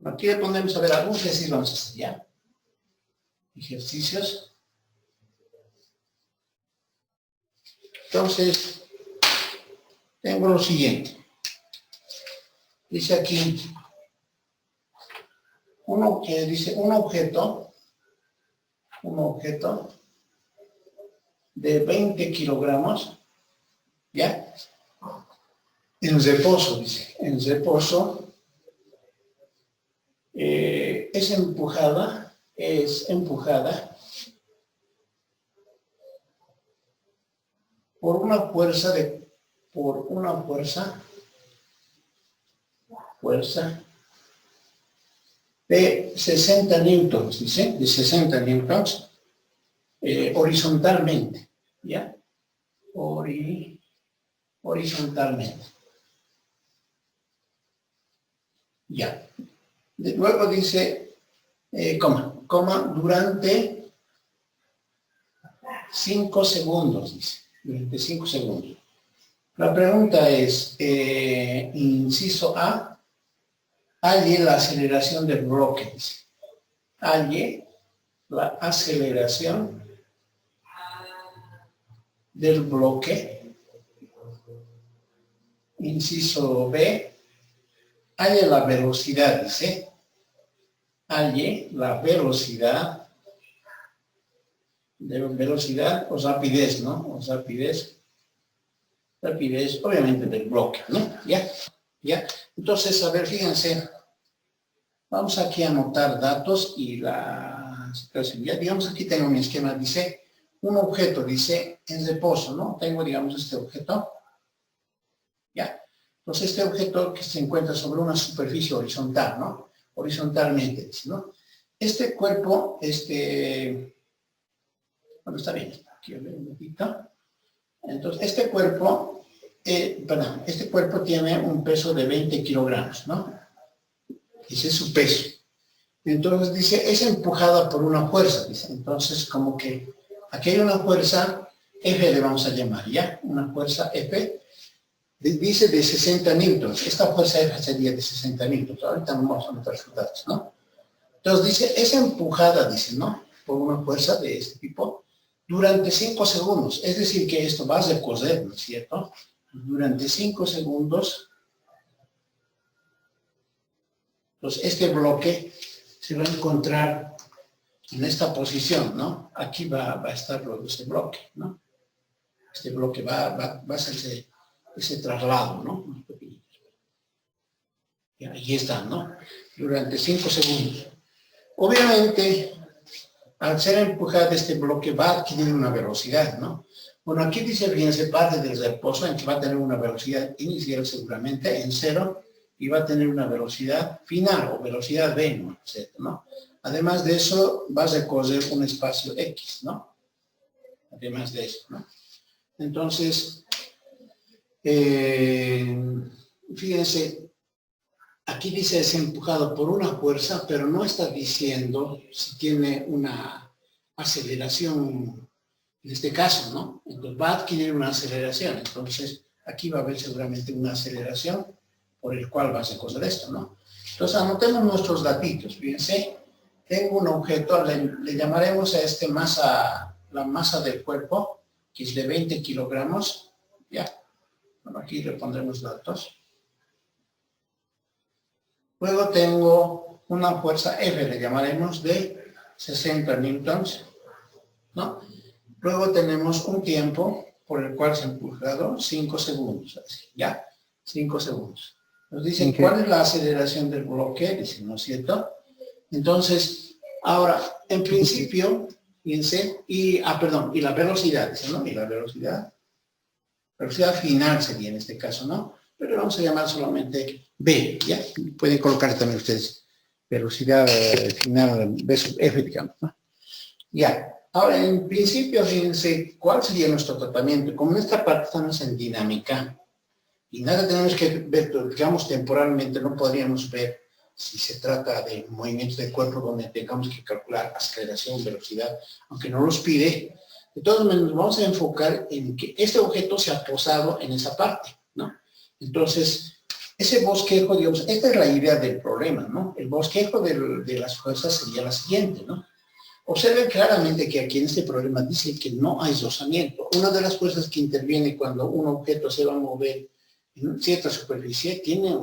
Aquí le ponemos a ver algunos ejercicios vamos a hacer ya. Ejercicios. Entonces, tengo lo siguiente. Dice aquí, dice un objeto de 20 kilogramos, ¿ya? En reposo, dice, en reposo, es empujada por una fuerza de 60 newtons, dice, de 60 newtons, horizontalmente, ¿ya? Horizontalmente. Ya. Luego dice, durante 5 segundos, dice, durante 5 segundos. La pregunta es, inciso A, halle la aceleración del bloque, dice. Halle la aceleración del bloque. Inciso B, halle la velocidad, dice. Halle la velocidad o rapidez, ¿no? O rapidez, obviamente del bloque, ¿no? ¿Ya? Entonces, a ver, fíjense, vamos aquí a anotar datos y la situación. Ya, digamos, aquí tengo mi esquema, dice, un objeto, dice, en reposo, ¿no? Tengo, digamos, este objeto, ¿ya? Entonces, este objeto que se encuentra sobre una superficie horizontal, ¿no? Horizontalmente, dice, ¿no? Este cuerpo, bueno, está bien, aquí un poquito. Entonces, este cuerpo tiene un peso de 20 kilogramos, ¿no? Ese es su peso. Entonces, dice, es empujada por una fuerza, dice. Entonces, como que aquí hay una fuerza, F le vamos a llamar, ¿ya? Una fuerza F, dice de 60 newtons. Esta fuerza F sería de 60 newtons. Ahorita vamos a anotar los datos, ¿no? Entonces, dice, es empujada, dice, ¿no? Por una fuerza de este tipo, durante 5 segundos. Es decir, que esto va a recorrer, ¿no es cierto? Durante 5 segundos, pues este bloque se va a encontrar en esta posición, ¿no? Aquí va a estar ese bloque, ¿no? Este bloque va a hacer ese traslado, ¿no? Y ahí está, ¿no? Durante 5 segundos. Obviamente, al ser empujado este bloque va a adquirir una velocidad, ¿no? Bueno, aquí dice, fíjense, parte del reposo en que va a tener una velocidad inicial seguramente en 0 y va a tener una velocidad final o velocidad v, ¿no? Además de eso, va a recorrer un espacio X, ¿no? Además de eso, ¿no? Entonces, fíjense, aquí dice es empujado por una fuerza, pero no está diciendo si tiene una aceleración, en este caso, ¿no? Entonces va a adquirir una aceleración. Entonces, aquí va a haber seguramente una aceleración por el cual va a recorrer esto, ¿no? Entonces, anotemos nuestros datitos. Fíjense, tengo un objeto, le llamaremos a este la masa del cuerpo, que es de 20 kilogramos. Ya. Bueno, aquí le pondremos datos. Luego tengo una fuerza F, le llamaremos de 60 newtons, ¿no? Luego tenemos un tiempo por el cual se ha empujado 5 segundos, así, ¿ya? 5 segundos. Nos dicen cuál es la aceleración del bloque, dicen, ¿no es cierto? Entonces, ahora, en principio, fíjense, y la velocidad, dicen, ¿no? Y la velocidad final sería en este caso, ¿no? Pero le vamos a llamar solamente B, ¿ya? Pueden colocar también ustedes velocidad final, B sub F, digamos, ¿no? Ya. Ahora, en principio, fíjense, ¿cuál sería nuestro tratamiento? Como en esta parte estamos en dinámica, y nada tenemos que ver, digamos, temporalmente, no podríamos ver si se trata de movimientos de cuerpo donde tengamos que calcular aceleración, velocidad, aunque no los pide. De todos modos, nos vamos a enfocar en que este objeto se ha posado en esa parte, ¿no? Entonces, Ese bosquejo, digamos, esta es la idea del problema, ¿no? El bosquejo de las fuerzas sería la siguiente, ¿no? Observen claramente que aquí en este problema dice que no hay rozamiento. Una de las fuerzas que interviene cuando un objeto se va a mover en cierta superficie tiene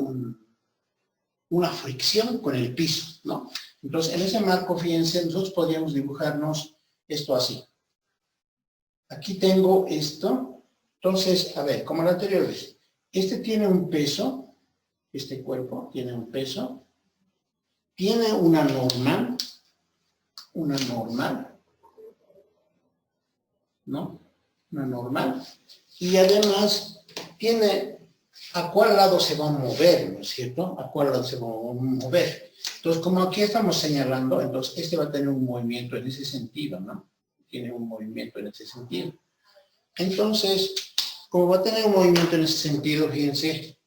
una fricción con el piso, ¿no? Entonces, en ese marco, fíjense, nosotros podríamos dibujarnos esto así. Aquí tengo esto. Entonces, a ver, como la anterior vez, este tiene un peso, este cuerpo tiene un peso, tiene una normal, ¿no? Una normal, y además tiene a cuál lado se va a mover, ¿no es cierto? A cuál lado se va a mover. Entonces, como aquí estamos señalando, entonces este va a tener un movimiento en ese sentido, ¿no? Tiene un movimiento en ese sentido. Entonces, como va a tener un movimiento en ese sentido, fíjense,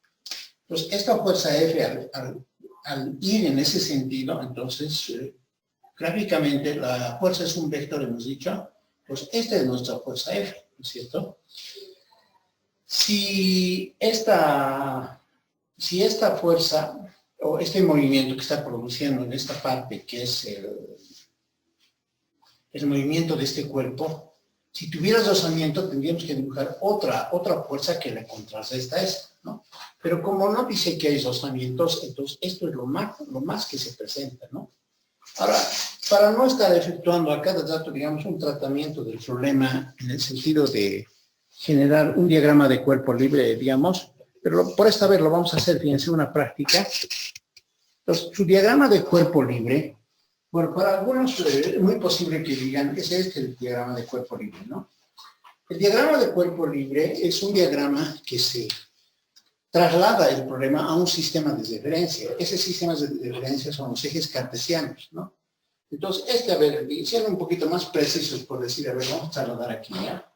pues esta fuerza F al ir en ese sentido, entonces, gráficamente la fuerza es un vector, hemos dicho, pues esta es nuestra fuerza F, ¿no es cierto? Si esta fuerza o este movimiento que está produciendo en esta parte, que es el movimiento de este cuerpo, si tuviera rozamiento tendríamos que dibujar otra fuerza que le contrarresta esta, ¿no? Pero como no dice que hay rozamientos, entonces esto es lo más que se presenta, ¿no? Ahora, para no estar efectuando a cada dato, digamos, un tratamiento del problema en el sentido de generar un diagrama de cuerpo libre, digamos, pero por esta vez lo vamos a hacer, fíjense, una práctica. Entonces, su diagrama de cuerpo libre, bueno, para algunos es muy posible que digan, ese es el diagrama de cuerpo libre, ¿no? El diagrama de cuerpo libre es un diagrama que se traslada el problema a un sistema de referencia. Ese sistema de referencia son los ejes cartesianos, ¿no? Entonces, a ver, siendo un poquito más precisos, por decir, a ver, vamos a trasladar aquí, ¿ya?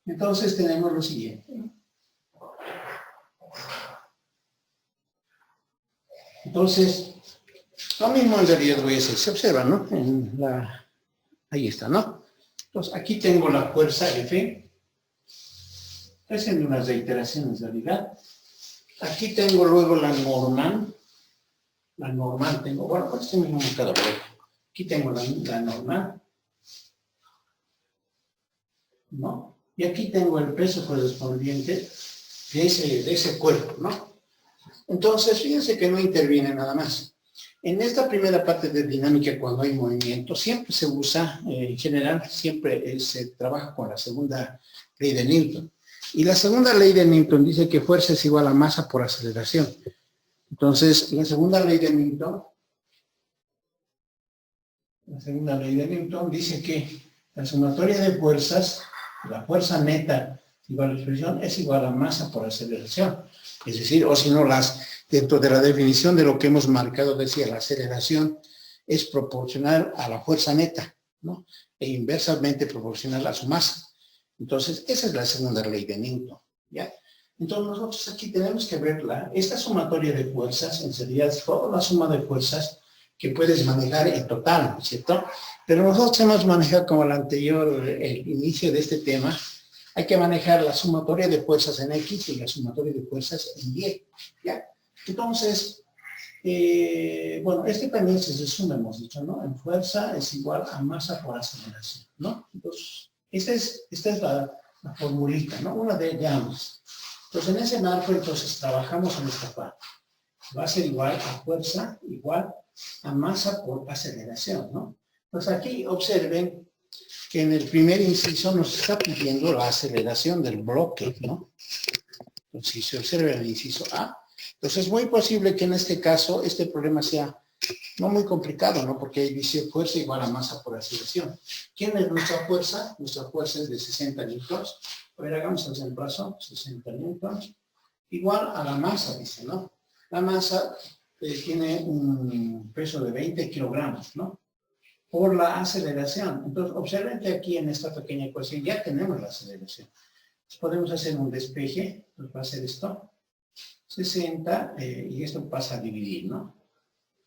Entonces, tenemos lo siguiente. Entonces, lo mismo en realidad voy a hacer. Se observa, ¿no? Ahí está, ¿no? Entonces, aquí tengo la fuerza F. Estoy haciendo unas reiteraciones en realidad. Aquí tengo luego la normal. La normal tengo, bueno, con este mismo marcador. Aquí tengo la normal, ¿no? Y aquí tengo el peso correspondiente de ese cuerpo, ¿no? Entonces, fíjense que no interviene nada más. En esta primera parte de dinámica, cuando hay movimiento, siempre se usa, en general, siempre se trabaja con la segunda ley de Newton. Y la segunda ley de Newton dice que fuerza es igual a masa por aceleración. Entonces, la segunda ley de Newton dice que la sumatoria de fuerzas, la fuerza neta igual a la expresión, es igual a masa por aceleración. Es decir, o si no, dentro de la definición de lo que hemos marcado, decía, la aceleración es proporcional a la fuerza neta, ¿no? E inversamente proporcional a su masa. Entonces, esa es la segunda ley de Newton, ¿ya? Entonces, nosotros aquí tenemos que ver esta sumatoria de fuerzas, en realidad es toda la suma de fuerzas que puedes manejar en total, ¿cierto? Pero nosotros hemos manejado como el inicio de este tema, hay que manejar la sumatoria de fuerzas en X y la sumatoria de fuerzas en Y, ¿ya? Entonces, bueno, este también se resume, hemos dicho, ¿no? En fuerza es igual a masa por aceleración, ¿no? Entonces, esta es la formulita, ¿no? Una de ellas. Entonces, en ese marco, entonces, trabajamos en esta parte. Va a ser igual a fuerza, igual a masa por aceleración, ¿no? Pues aquí observen que en el primer inciso nos está pidiendo la aceleración del bloque, ¿no? Entonces, si se observa el inciso A, entonces es muy posible que en este caso este problema sea no muy complicado, ¿no? Porque ahí dice fuerza igual a masa por aceleración. ¿Quién es nuestra fuerza? Nuestra fuerza es de 60 newtons. A ver, hagamos el reemplazo, 60 newtons, igual a la masa, dice, ¿no? La masa tiene un peso de 20 kilogramos, ¿no? Por la aceleración. Entonces, observen que aquí en esta pequeña ecuación ya tenemos la aceleración. Entonces, podemos hacer un despeje. Entonces, va a ser esto. 60, y esto pasa a dividir, ¿no?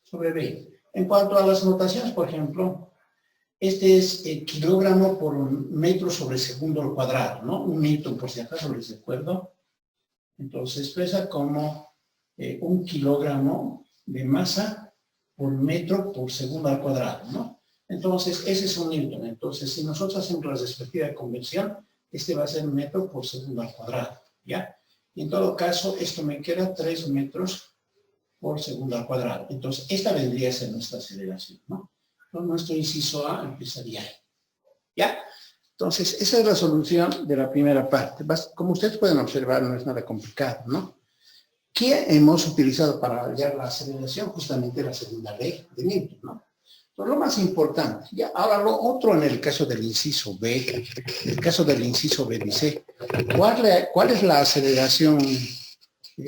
Sobre 20. En cuanto a las notaciones, por ejemplo, este es el kilogramo por metro sobre segundo al cuadrado, ¿no? Un newton, por si acaso les recuerdo, Entonces se expresa como 1 kilogramo de masa por metro por segundo al cuadrado, ¿no? Entonces, ese es un newton. Entonces, si nosotros hacemos la respectiva conversión, este va a ser metro por segundo al cuadrado, ¿ya? Y en todo caso, esto me queda 3 metros por segundo al cuadrado. Entonces, esta vendría a ser nuestra aceleración, ¿no? Entonces, nuestro inciso A empezaría ahí, ¿ya? Entonces, esa es la solución de la primera parte. Como ustedes pueden observar, no es nada complicado, ¿no? ¿Qué hemos utilizado para hallar la aceleración? Justamente la segunda ley de Newton, ¿no? Entonces, lo más importante. Ya, ahora lo otro en el caso del inciso B. El caso del inciso B dice, ¿cuál es la aceleración?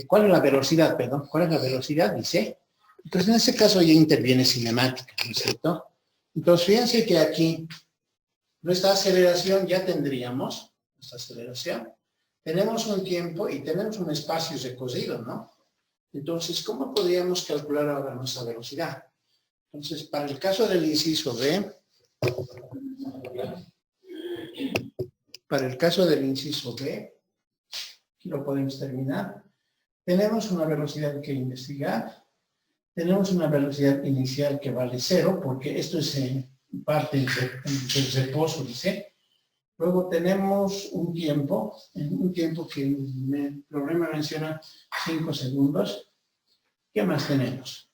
¿Cuál es la velocidad, perdón? ¿Cuál es la velocidad? Dice. Entonces, en este caso ya interviene cinemática, ¿no es cierto? Entonces, fíjense que aquí nuestra aceleración ya tendríamos, nuestra aceleración, tenemos un tiempo y tenemos un espacio recorrido, ¿no? Entonces, ¿cómo podríamos calcular ahora nuestra velocidad? Entonces, para el caso del inciso B, aquí lo podemos terminar, tenemos una velocidad que investigar, tenemos una velocidad inicial que vale 0, porque esto es parte del reposo, dice. Luego tenemos un tiempo que el problema menciona 5 segundos. ¿Qué más tenemos?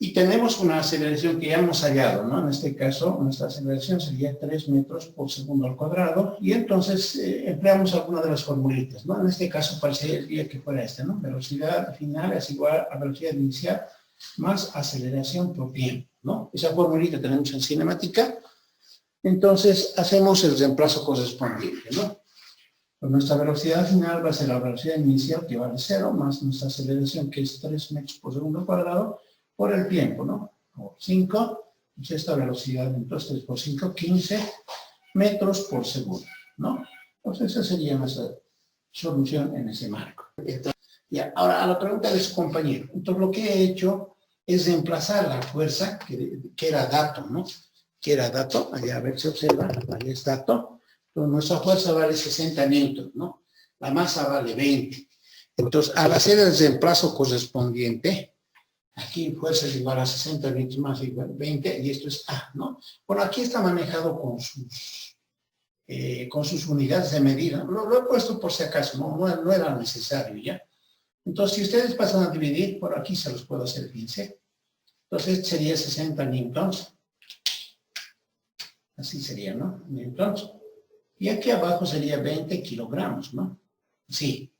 Y tenemos una aceleración que ya hemos hallado, ¿no? En este caso, nuestra aceleración sería 3 metros por segundo al cuadrado. Y entonces empleamos alguna de las formulitas, ¿no? En este caso parecería que fuera esta, ¿no? Velocidad final es igual a velocidad inicial más aceleración por tiempo, ¿no? Esa formulita tenemos en cinemática. Entonces, hacemos el reemplazo correspondiente, ¿no? Pues nuestra velocidad final va a ser la velocidad inicial, que vale 0, más nuestra aceleración, que es 3 metros por segundo al cuadrado, por el tiempo, ¿no? Por 5, pues esta velocidad, entonces 3 por 5, 15 metros por segundo, ¿no? Entonces, esa sería nuestra solución en ese marco. Ya, ahora, a la pregunta de su compañero. Entonces, lo que he hecho es reemplazar la fuerza, que era dato, ¿no? Que era dato, allá a ver si observa, ahí es dato. Entonces, nuestra fuerza vale 60 newton, ¿no? La masa vale 20. Entonces, al hacer el reemplazo correspondiente, aquí fuerza es igual a 60 newton más igual a 20, y esto es A, ¿no? Bueno, aquí está manejado con sus unidades de medida. Lo he puesto por si acaso, no era necesario, ¿ya? Entonces, si ustedes pasan a dividir, por aquí se los puedo hacer 15. Entonces, sería 60 newtons. Así sería, ¿no? Newtons. Y aquí abajo sería 20 kilogramos, ¿no? Sí.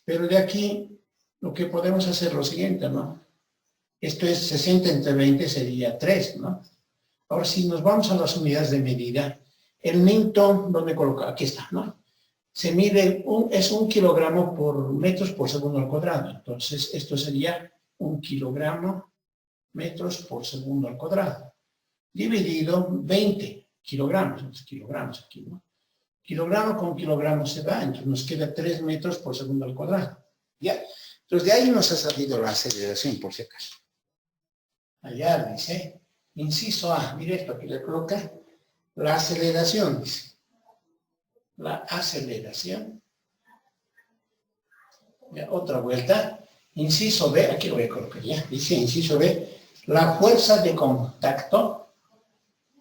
Pero de aquí, lo que podemos hacer es lo siguiente, ¿no? Esto es 60 entre 20 sería 3, ¿no? Ahora, si nos vamos a las unidades de medida, el newton, ¿dónde coloca? Aquí está, ¿no? Se mide, es 1 kilogramo por metros por segundo al cuadrado. Entonces, esto sería 1 kilogramo metros por segundo al cuadrado. Dividido 20 kilogramos, kilogramos aquí, ¿no? Kilogramo con kilogramo se va, entonces nos queda 3 metros por segundo al cuadrado. ¿Ya? Entonces, de ahí nos ha salido la aceleración, por si acaso. Allá dice, inciso A, directo aquí le coloca, la aceleración, dice. La aceleración. Ya, otra vuelta. Inciso B, aquí lo voy a colocar ya. Dice inciso B, la fuerza de contacto.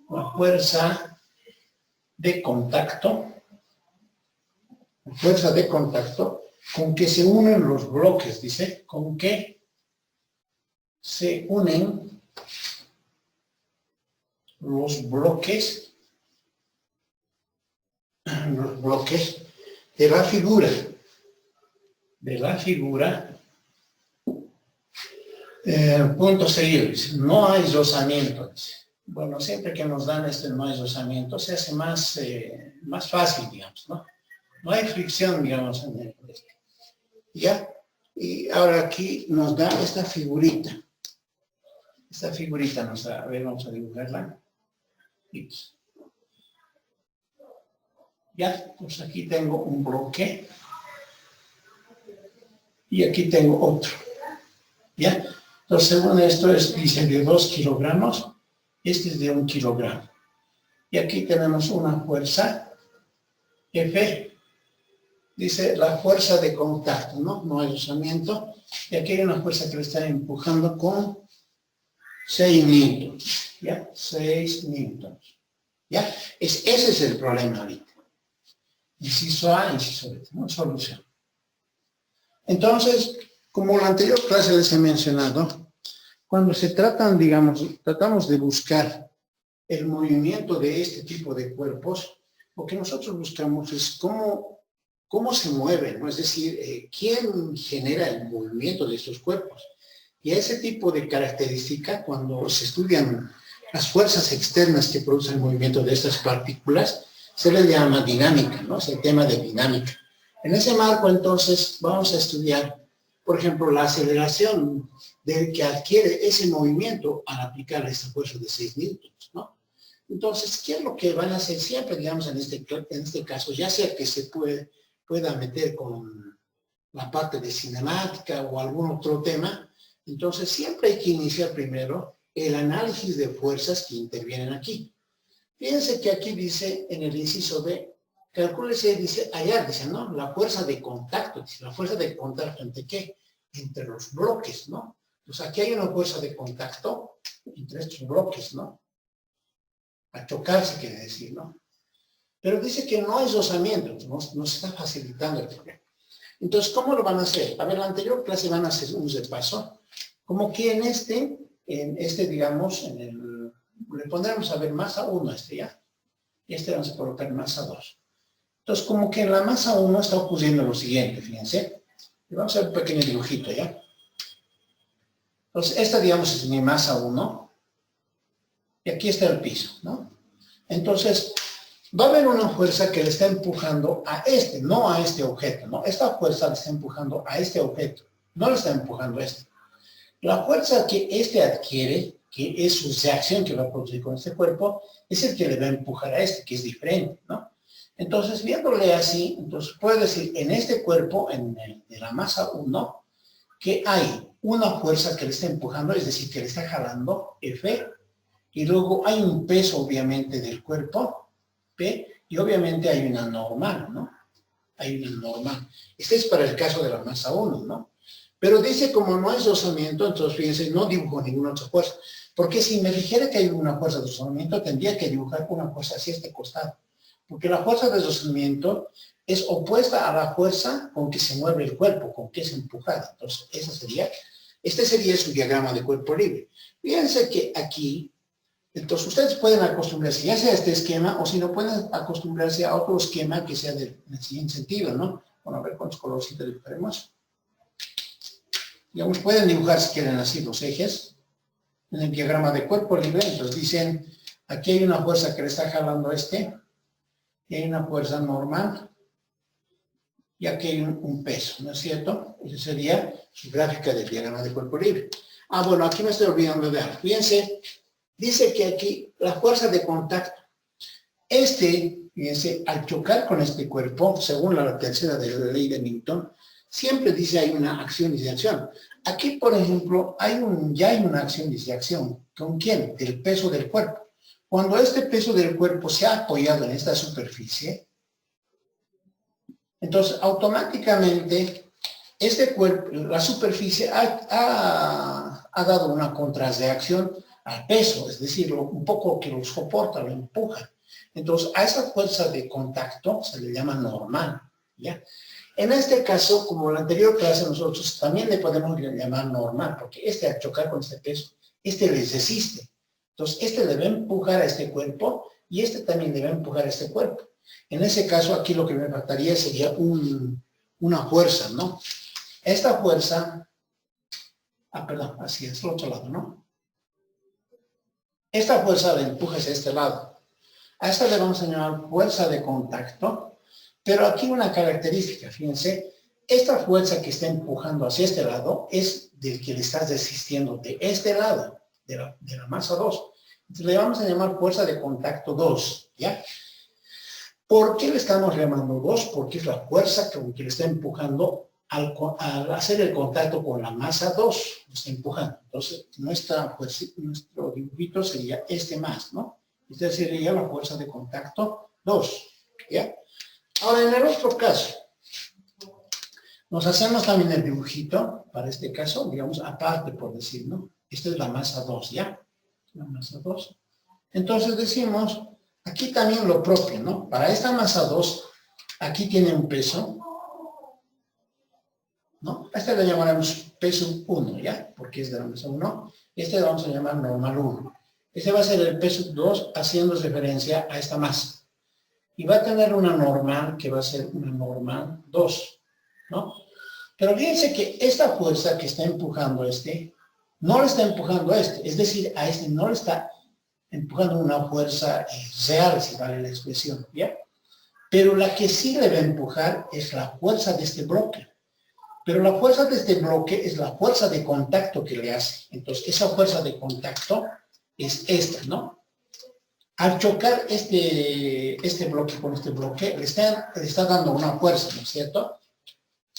La fuerza de contacto. La fuerza de contacto con que se unen los bloques, dice, con que se unen los bloques de la figura. Punto seguido, dice, no hay rozamiento, dice. Bueno, siempre que nos dan no hay rozamiento, se hace más fácil, digamos, ¿no? No hay fricción, digamos, en el ¿ya? Y ahora aquí nos da esta figurita. Esta figurita nos da, a ver, vamos a dibujarla. Ya, pues aquí tengo un bloque. Y aquí tengo otro. ¿Ya? Entonces, según esto, dice de 2 kilogramos. Este es de 1 kilogramo. Y aquí tenemos una fuerza F dice la fuerza de contacto, ¿no? No hay rozamiento. Y aquí hay una fuerza que le está empujando con 6 newtons, ¿ya? 6 newtons, ¿ya? Ese es el problema ahorita. Inciso A, inciso B, ¿no? Solución. Entonces, como la anterior clase les he mencionado, cuando se tratan, digamos, tratamos de buscar el movimiento de este tipo de cuerpos, lo que nosotros buscamos es cómo se mueven, ¿no? Es decir, quién genera el movimiento de estos cuerpos. Y a ese tipo de característica, cuando se estudian las fuerzas externas que producen el movimiento de estas partículas, se le llama dinámica, ¿no? Es el tema de dinámica. En ese marco, entonces, vamos a estudiar, por ejemplo, la aceleración del que adquiere ese movimiento al aplicar esta fuerza de 6 newtons, ¿no? Entonces, ¿qué es lo que van a hacer siempre, digamos, en este caso? Ya sea que se pueda meter con la parte de cinemática o algún otro tema, entonces siempre hay que iniciar primero el análisis de fuerzas que intervienen aquí. Fíjense que aquí dice, en el inciso B, calcúlese, dice, allá dice, ¿no? La fuerza de contacto, dice, la fuerza de contacto ¿entre qué? Entre los bloques, ¿no? Pues aquí hay una fuerza de contacto entre estos bloques, ¿no? A chocarse quiere decir, ¿no? Pero dice que no hay rozamiento, nos está facilitando el problema. Entonces, ¿cómo lo van a hacer? A ver, la anterior clase van a hacer un repaso. Como que en este, digamos, le pondremos a ver masa 1 a este, ¿ya? Y este vamos a colocar masa 2. Entonces, como que en la masa 1 está ocurriendo lo siguiente, fíjense. Y vamos a hacer un pequeño dibujito, ¿ya? Entonces, esta, digamos, es mi masa 1. Y aquí está el piso, ¿no? Entonces, va a haber una fuerza que le está empujando a este, no a este objeto, ¿no? Esta fuerza le está empujando a este objeto, no le está empujando a este. La fuerza que este adquiere, que es su reacción que va a producir con este cuerpo, es el que le va a empujar a este, que es diferente, ¿no? Entonces, viéndole así, entonces puedo decir, en este cuerpo, de la masa 1, que hay una fuerza que le está empujando, es decir, que le está jalando, F, y luego hay un peso, obviamente, del cuerpo, P, y obviamente hay una normal, ¿no? Hay una normal. Este es para el caso de la masa 1, ¿no? Pero dice, como no hay rozamiento, entonces fíjense, no dibujo ninguna otra fuerza. Porque si me dijera que hay una fuerza de rozamiento, tendría que dibujar una fuerza hacia este costado. Porque la fuerza de rozamiento es opuesta a la fuerza con que se mueve el cuerpo, con que es empujada. Entonces, este sería su diagrama de cuerpo libre. Fíjense que aquí, entonces ustedes pueden acostumbrarse ya sea a este esquema, o si no pueden acostumbrarse a otro esquema que sea del siguiente sentido, ¿no? Bueno, a ver cuántos colorcitos dibujaremos. Digamos, pueden dibujar si quieren así los ejes en el diagrama de cuerpo libre. Entonces dicen, aquí hay una fuerza que le está jalando y hay una fuerza normal, y aquí hay un peso, ¿no es cierto? Esa sería su gráfica del diagrama de cuerpo libre. Ah, bueno, aquí me estoy olvidando de algo. Fíjense, dice que aquí la fuerza de contacto, fíjense, al chocar con este cuerpo, según la tercera de la ley de Newton, siempre dice hay una acción y reacción. Aquí, por ejemplo, ya hay una acción y reacción. ¿Con quién? Del peso del cuerpo. Cuando este peso del cuerpo se ha apoyado en esta superficie, entonces automáticamente este cuerpo, la superficie ha dado una contrarreacción al peso, es decir, un poco que lo soporta, lo empuja. Entonces, a esa fuerza de contacto se le llama normal, ¿ya? En este caso, como en la anterior clase, nosotros también le podemos llamar normal, porque al chocar con este peso, le resiste. Entonces, le va a empujar a este cuerpo y también le va a empujar a este cuerpo. En ese caso, aquí lo que me faltaría sería una fuerza, ¿no? Esta fuerza, perdón, así es, el otro lado, ¿no? Esta fuerza le empuja hacia este lado. A esta le vamos a llamar fuerza de contacto, pero aquí una característica, fíjense, esta fuerza que está empujando hacia este lado es del que le estás resistiendo de este lado, de la masa 2. Entonces le vamos a llamar fuerza de contacto 2, ¿ya? ¿Por qué le estamos llamando 2? Porque es la fuerza que le está empujando al hacer el contacto con la masa 2, lo está empujando. Entonces, nuestro dibujito sería más, ¿no? Esta sería la fuerza de contacto 2, ¿ya? Ahora, en el otro caso, Nos hacemos también el dibujito, para este caso, digamos, aparte, por decir, ¿no? Esta es la masa 2, ¿ya? La masa 2. Entonces decimos, aquí también lo propio, ¿no? Para esta masa 2, aquí tiene un peso, ¿no? A este le llamaremos peso 1, ¿ya? Porque es de la masa 1. Este le vamos a llamar normal 1. Este va a ser el peso 2, haciendo referencia a esta masa. Y va a tener una normal, que va a ser una normal 2, ¿no? Pero fíjense que esta fuerza que está empujando a este, no le está empujando a este. Es decir, a este no le está empujando una fuerza real, si vale la expresión, ¿ya? Pero la que sí le va a empujar es la fuerza de este bloque. Pero la fuerza de este bloque es la fuerza de contacto que le hace. Entonces, esa fuerza de contacto es esta, ¿no? Al chocar este bloque con este bloque, le está dando una fuerza, ¿no es cierto?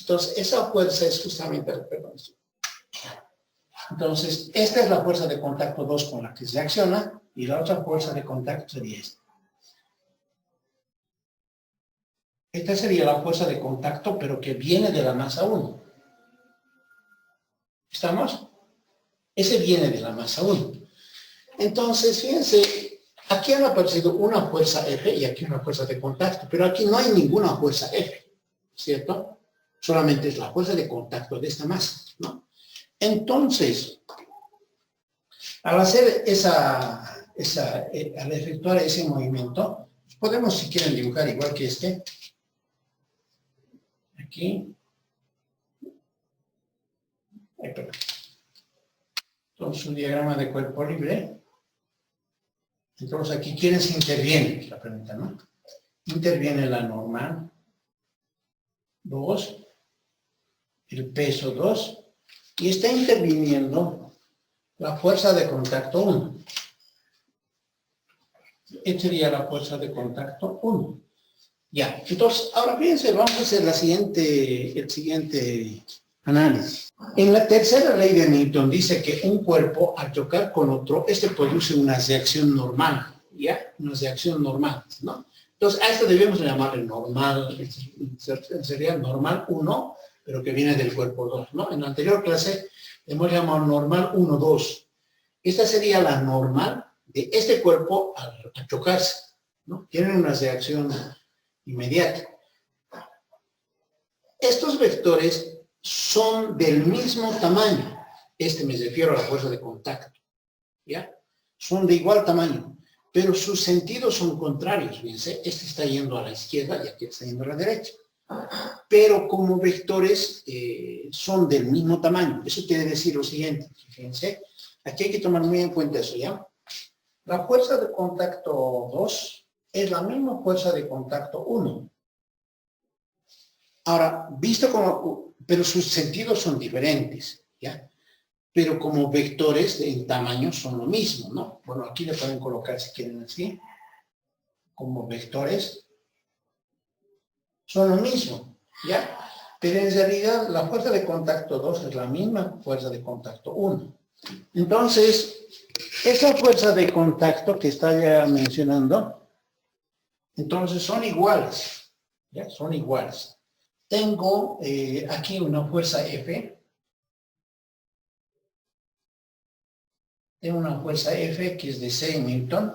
Entonces, esa fuerza es justamente, perdón. Entonces, esta es la fuerza de contacto 2 con la que se acciona, y la otra fuerza de contacto sería esta. Esta sería la fuerza de contacto, pero que viene de la masa 1. ¿Estamos? Ese viene de la masa 1. Entonces, fíjense, aquí han aparecido una fuerza F y aquí una fuerza de contacto, pero aquí no hay ninguna fuerza F, ¿cierto? Solamente es la fuerza de contacto de esta masa, ¿no? Entonces, al hacer al efectuar ese movimiento, podemos, si quieren, dibujar igual que este. Aquí. Entonces, un diagrama de cuerpo libre. Entonces, aquí, ¿quiénes intervienen? La pregunta, ¿no? Interviene la normal 2, el peso 2, y está interviniendo la fuerza de contacto 1. Esta sería la fuerza de contacto 1. Ya, entonces, ahora fíjense, vamos a hacer el siguiente análisis. En la tercera ley de Newton dice que un cuerpo, al chocar con otro, produce una reacción normal, ¿ya? Una reacción normal, ¿no? Entonces, a esto debemos llamarle normal, sería normal 1, pero que viene del cuerpo 2, ¿no? En la anterior clase hemos llamado normal 1, 2. Esta sería la normal de este cuerpo al chocarse, ¿no? Tienen una reacción inmediata. Estos vectores son del mismo tamaño. Me refiero a la fuerza de contacto, ¿ya? Son de igual tamaño, pero sus sentidos son contrarios. Fíjense, este está yendo a la izquierda y aquí está yendo a la derecha. Pero como vectores son del mismo tamaño. Eso quiere decir lo siguiente, fíjense, aquí hay que tomar muy en cuenta eso, ¿ya? La fuerza de contacto 2 es la misma fuerza de contacto 1. Ahora, visto como, pero sus sentidos son diferentes, ¿ya? Pero como vectores en tamaño son lo mismo, ¿no? Bueno, aquí le pueden colocar si quieren así, como vectores son lo mismo, ¿ya? Pero en realidad la fuerza de contacto 2 es la misma fuerza de contacto 1. Entonces, esa fuerza de contacto que está ya mencionando, entonces son iguales, ¿ya? Son iguales. Tengo aquí una fuerza F. Tengo una fuerza F que es de 6 Newton.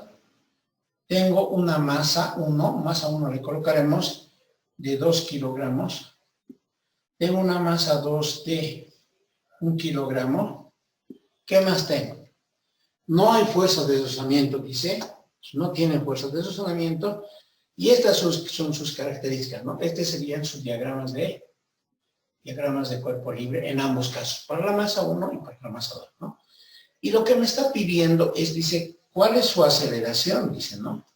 Tengo una masa 1, masa 1 le colocaremos de 2 kilogramos. Tengo una masa 2 de 1 kilogramo. ¿Qué más tengo? No hay fuerza de deslizamiento, dice. No tiene fuerza de deslizamiento. Y estas son sus características, ¿no? Estos serían sus diagramas de cuerpo libre en ambos casos, para la masa 1 y para la masa 2, ¿no? Y lo que me está pidiendo es, dice, ¿cuál es su aceleración? Dice, ¿no?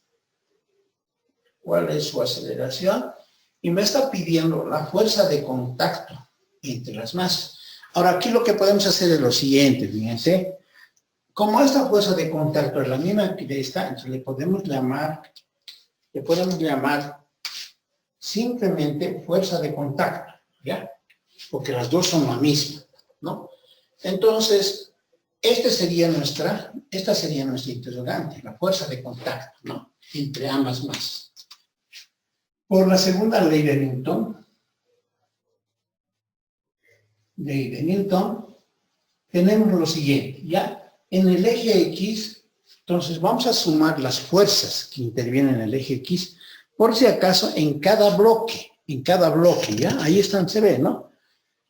¿Cuál es su aceleración? Y me está pidiendo la fuerza de contacto entre las masas. Ahora, aquí lo que podemos hacer es lo siguiente, fíjense. Como esta fuerza de contacto es la misma que esta, entonces le podemos llamar simplemente fuerza de contacto, ¿ya? Porque las dos son la misma, ¿no? Entonces, esta sería nuestra interrogante, la fuerza de contacto, ¿no? Entre ambas masas. Por la segunda ley de Newton, de Newton, tenemos lo siguiente, ¿ya? En el eje X, entonces vamos a sumar las fuerzas que intervienen en el eje X, por si acaso en cada bloque, ¿ya? Ahí están, se ve, ¿no?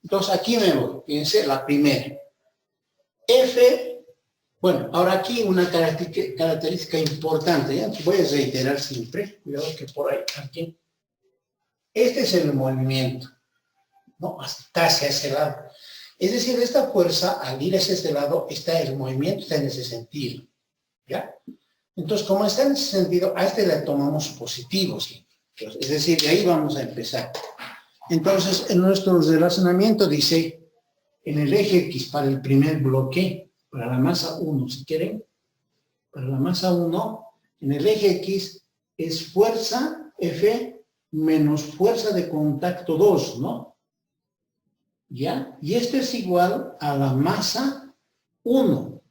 Entonces aquí me voy, fíjense, la primera. F, bueno, ahora aquí una característica importante, ¿ya? Voy a reiterar siempre, cuidado que por ahí, aquí. Este es el movimiento, ¿no? Está hacia ese lado. Es decir, esta fuerza, al ir hacia este lado, el movimiento está en ese sentido, ¿ya? Entonces, como está en ese sentido, a este le tomamos positivo, ¿sí? Es decir, de ahí vamos a empezar. Entonces, en nuestro relacionamiento dice, en el eje X para el primer bloque, para la masa 1, si quieren, para la masa 1, en el eje X es fuerza F menos fuerza de contacto 2, ¿no? ¿Ya? Y esto es igual a la masa 1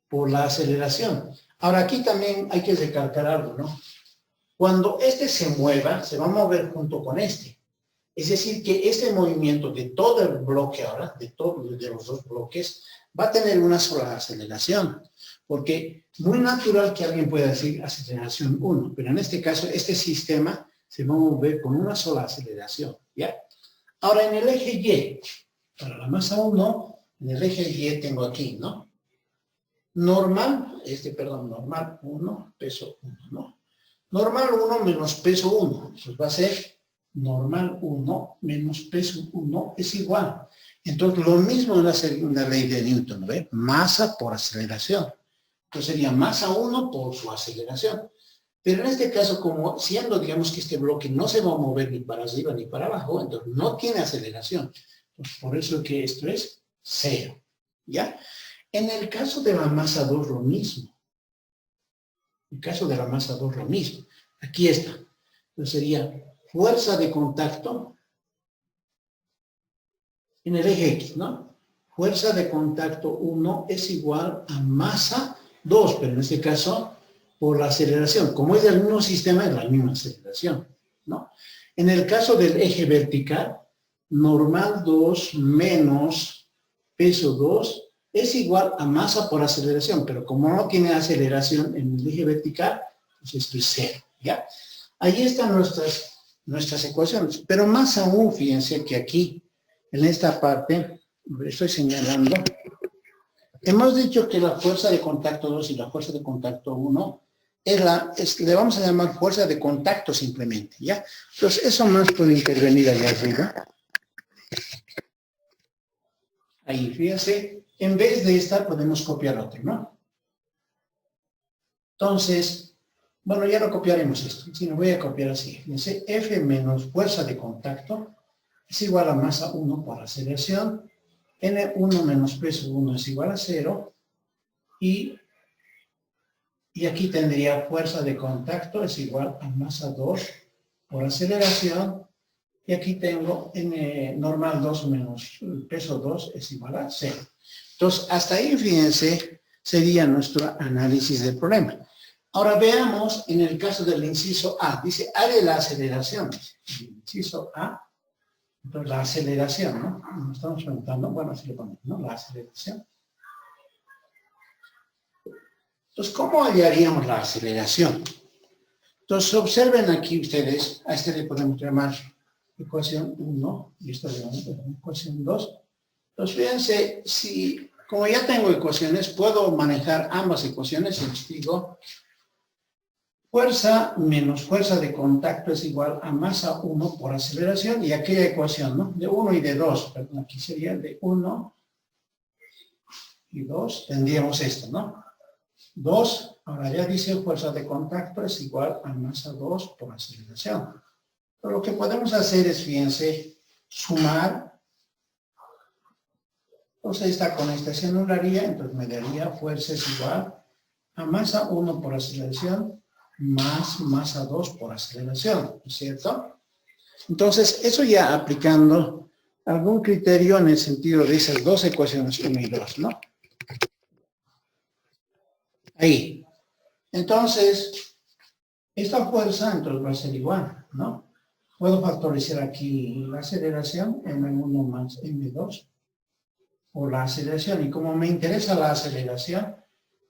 por la aceleración. Ahora, aquí también hay que recalcar algo, ¿no? Cuando este se mueva, se va a mover junto con este. Es decir, que este movimiento de todo el bloque ahora, de los dos bloques, va a tener una sola aceleración. Porque muy natural que alguien pueda decir aceleración 1, pero en este caso, este sistema se va a mover con una sola aceleración, ¿ya? Ahora, en el eje Y, para la masa 1, en el eje Y tengo aquí, ¿no? Normal 1, peso 1, ¿no? Normal 1 menos peso 1, pues va a ser normal 1 menos peso 1 es igual. Entonces, lo mismo en la ley de Newton, ¿ve? Masa por aceleración. Entonces, sería masa 1 por su aceleración. Pero en este caso, como siendo, digamos, que este bloque no se va a mover ni para arriba ni para abajo, entonces no tiene aceleración. Entonces, por eso que esto es 0, ¿ya? En el caso de la masa 2, lo mismo. En el caso de la masa 2, lo mismo. Aquí está. Entonces sería fuerza de contacto en el eje X, ¿no? Fuerza de contacto 1 es igual a masa 2, pero en este caso por la aceleración. Como es del mismo sistema, es la misma aceleración, ¿no? En el caso del eje vertical, normal 2 menos peso 2 es igual a masa por aceleración, pero como no tiene aceleración en el eje vertical, pues esto es 0, ¿ya? Ahí están nuestras ecuaciones, pero más aún, fíjense que aquí, en esta parte, estoy señalando, hemos dicho que la fuerza de contacto 2 y la fuerza de contacto 1 le vamos a llamar fuerza de contacto simplemente, ¿ya? Entonces, eso más puede intervenir allá arriba. Ahí, fíjense, en vez de esta podemos copiar otro, ¿no? Entonces, bueno, ya no copiaremos esto, sino voy a copiar así. Fíjense, F menos fuerza de contacto es igual a masa 1 por aceleración, N1 menos peso 1 es igual a 0, y aquí tendría fuerza de contacto es igual a masa 2 por aceleración, y aquí tengo N normal 2 menos peso 2 es igual a 0. Entonces, hasta ahí, fíjense, sería nuestro análisis del problema. Ahora veamos en el caso del inciso A. Dice A de la aceleración. El inciso A, entonces la aceleración, ¿no? Nos estamos preguntando, bueno, así lo ponemos, ¿no? La aceleración. Entonces, ¿cómo hallaríamos la aceleración? Entonces, observen aquí ustedes, a este le podemos llamar ecuación 1, y esto le llamamos ecuación 2. Entonces, fíjense, si, como ya tengo ecuaciones, puedo manejar ambas ecuaciones y les digo, fuerza menos fuerza de contacto es igual a masa 1 por aceleración, y aquella ecuación, ¿no? De 1 y de 2, perdón, aquí sería de 1 y 2, tendríamos esto, ¿no? 2, ahora ya dice fuerza de contacto es igual a masa 2 por aceleración. Pero lo que podemos hacer es, fíjense, sumar. Entonces esta con esta se anularía, entonces me daría fuerza es igual a masa 1 por aceleración más masa 2 por aceleración, ¿no es cierto? Entonces, eso ya aplicando algún criterio en el sentido de esas dos ecuaciones 1 y 2, ¿no? Ahí. Entonces, esta fuerza entonces va a ser igual, ¿no? Puedo factorizar aquí la aceleración, m1 más m2, o la aceleración. Y como me interesa la aceleración,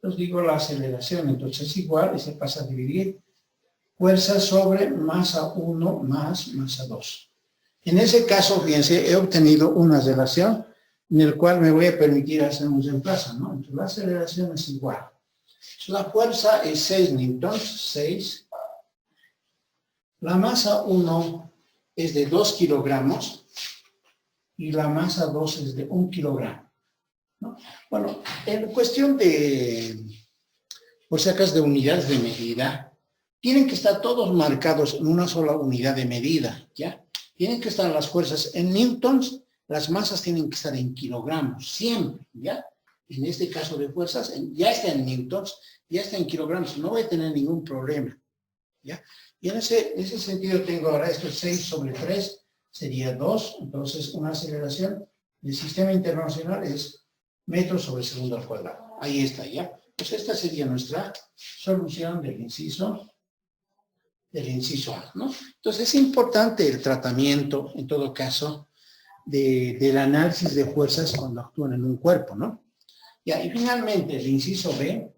os digo la aceleración. Entonces es igual y se pasa a dividir fuerza sobre masa 1 más masa 2. En ese caso, fíjense, he obtenido una relación en el cual me voy a permitir hacer un reemplazo, ¿no? Entonces la aceleración es igual. La fuerza es 6 newtons, 6. La masa 1 es de 2 kilogramos y la masa 2 es de 1 kilogramo, ¿no? Bueno, en cuestión de, por si acaso, de unidades de medida, tienen que estar todos marcados en una sola unidad de medida, ¿ya? Tienen que estar las fuerzas en newtons, las masas tienen que estar en kilogramos, siempre, ¿ya? En este caso de fuerzas, ya está en newtons, ya está en kilogramos, no voy a tener ningún problema, ¿ya? Y en ese sentido tengo ahora esto, 6 sobre 3 sería 2, entonces una aceleración del sistema internacional es metros sobre segundo al cuadrado. Ahí está, ¿ya? Pues esta sería nuestra solución del inciso A, ¿no? Entonces es importante el tratamiento, en todo caso, del análisis de fuerzas cuando actúan en un cuerpo, ¿no? Ya, y finalmente el inciso B